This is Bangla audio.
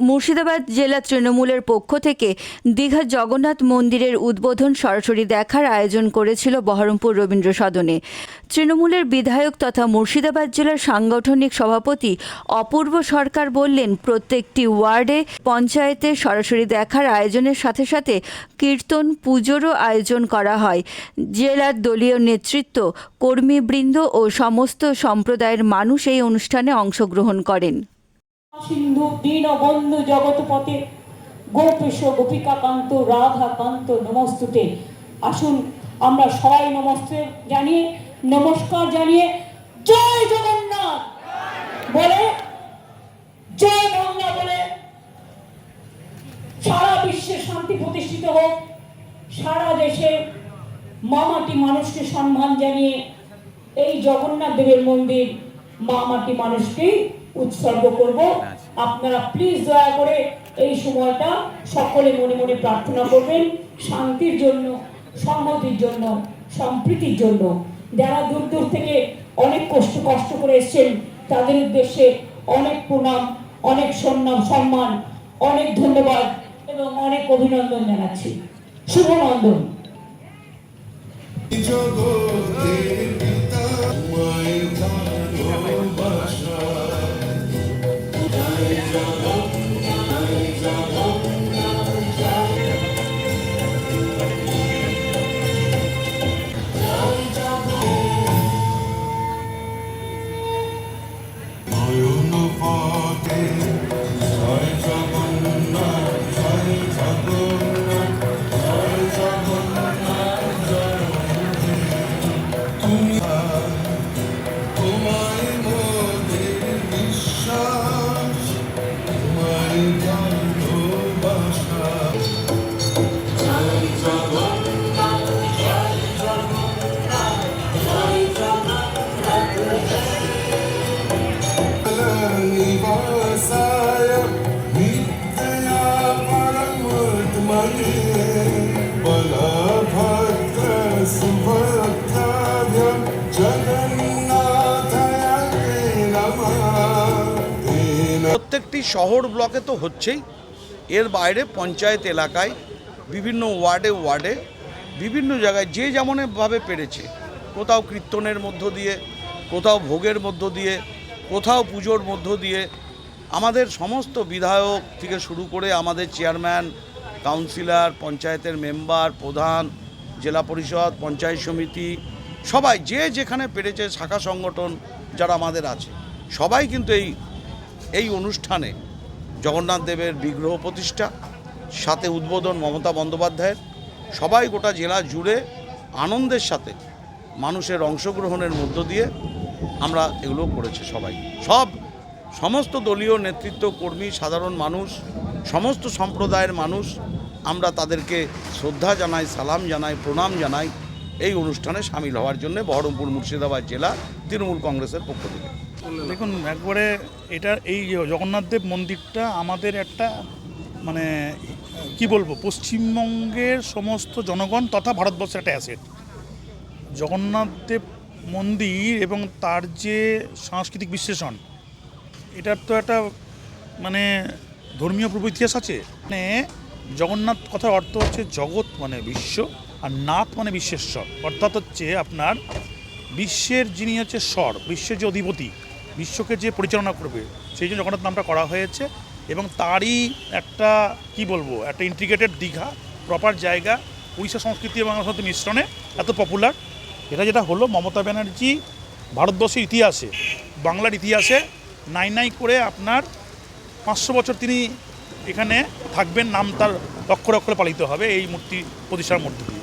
মুর্শিদাবাদ জেলা তৃণমূলের পক্ষ থেকে দীঘা জগন্নাথ মন্দিরের উদ্বোধন সরাসরি দেখার আয়োজন করেছিল বহরমপুর রবীন্দ্র সদনে। তৃণমূলের বিধায়ক তথা মুর্শিদাবাদ জেলার সাংগঠনিক সভাপতি অপূর্ব সরকার বললেন, প্রত্যেকটি ওয়ার্ডে পঞ্চায়েতে সরাসরি দেখার আয়োজনের সাথে সাথে কীর্তন পুজোরও আয়োজন করা হয়। জেলার দলীয় নেতৃত্ব, কর্মীবৃন্দ ও সমস্ত সম্প্রদায়ের মানুষ এই অনুষ্ঠানে অংশগ্রহণ করেন। সিন্ধু দীনবন্ধু জগৎপতে গোপেশ গোপিকাকান্ত রাধাকান্ত নমস্তুতে। আসুন আমরা সবাই নমস্কার জানিয়ে জয় জগন্নাথ বলে, জয় বাংলা বলে সারা বিশ্বে শান্তি প্রতিষ্ঠিত হোক। সারা দেশে মামাটি মানুষকে সম্মান জানিয়ে এই জগন্নাথ দেবের মন্দির মামাটি মানুষকে উৎসর্গ করব। আপনারা প্লিজ দয়া করে এই সময়টা সকলে মনে মনে প্রার্থনা করবেন, শান্তির জন্য, সংহতির জন্য, সম্প্রীতির জন্য। যারা দূর দূর থেকে অনেক কষ্ট করে এসেছেন তাদের উদ্দেশ্যে অনেক প্রণাম, অনেক সম্মান, অনেক ধন্যবাদ এবং অনেক অভিনন্দন জানাচ্ছি। শুভনন্দন। প্রত্যেকটি শহর ব্লকে তো হচ্ছেই, এর বাইরে পঞ্চায়েত এলাকায় বিভিন্ন ওয়ার্ডে বিভিন্ন জায়গায় যে যেমনভাবে পেরেছে, কোথাও কীর্তনের মধ্য দিয়ে, কোথাও ভোগের মধ্য দিয়ে, কোথাও পুজোর মধ্য দিয়ে আমাদের সমস্ত বিধায়ক থেকে শুরু করে আমাদের চেয়ারম্যান, কাউন্সিলর, পঞ্চায়েতের মেম্বার, প্রধান, জেলা পরিষদ, পঞ্চায়েত সমিতি, সবাই যে যেখানে পেরেছে, শাখা সংগঠন যারা আমাদের আছে, সবাই কিন্তু এই অনুষ্ঠানে জগন্নাথ দেবের বিগ্রহ প্রতিষ্ঠা, সাথে উদ্বোধন মমতা বন্দ্যোপাধ্যায়ের, সবাই গোটা জেলা জুড়ে আনন্দের সাথে মানুষের অংশগ্রহণের মধ্য দিয়ে আমরা এগুলো করেছি। সমস্ত দলীয় নেতৃত্ব, কর্মী, সাধারণ মানুষ, সমস্ত সম্প্রদায়ের মানুষ, আমরা তাদেরকে শ্রদ্ধা জানাই, সালাম জানাই, প্রণাম জানাই এই অনুষ্ঠানে সামিল হওয়ার জন্য বহরমপুর মুর্শিদাবাদ জেলা তৃণমূল কংগ্রেসের পক্ষ থেকে। দেখুন, একবারে এটা এই জগন্নাথ দেব মন্দিরটা আমাদের একটা মানে কি বলবো, পশ্চিমবঙ্গের সমস্ত জনগণ তথা ভারতবর্ষের একটা অ্যাসেট। জগন্নাথ দেব মন্দির এবং তার যে সাংস্কৃতিক বিশ্লেষণ, এটার তো একটা মানে ধর্মীয় পূর্ব ইতিহাস আছে। মানে জগন্নাথ কথার অর্থ হচ্ছে জগৎ মানে বিশ্ব, আর নাথ মানে বিশ্বেশ্বর, অর্থাৎ হচ্ছে আপনার বিশ্বের যিনি হচ্ছে স্বর, বিশ্বের যে অধিপতি, বিশ্বকে যে পরিচালনা করবে, সেই জন্য জগন্নাথ নামটা করা হয়েছে। এবং তারই একটা কি বলবো, একটা ইন্টিগ্রেটেড দীঘা প্রপার জায়গা, উড়িষ্যা সংস্কৃতি এবং বাংলা সংস্কৃতির মিশ্রণে এত পপুলার। যেটা হলো মমতা ব্যানার্জি ভারতবর্ষের ইতিহাসে, বাংলার ইতিহাসে নাই করে আপনার 500 বছর তিনি এখানে থাকবেন, নাম তার অক্ষরে অক্ষরে পালিত হবে এই মূর্তি প্রতিষ্ঠার মধ্যে দিয়ে।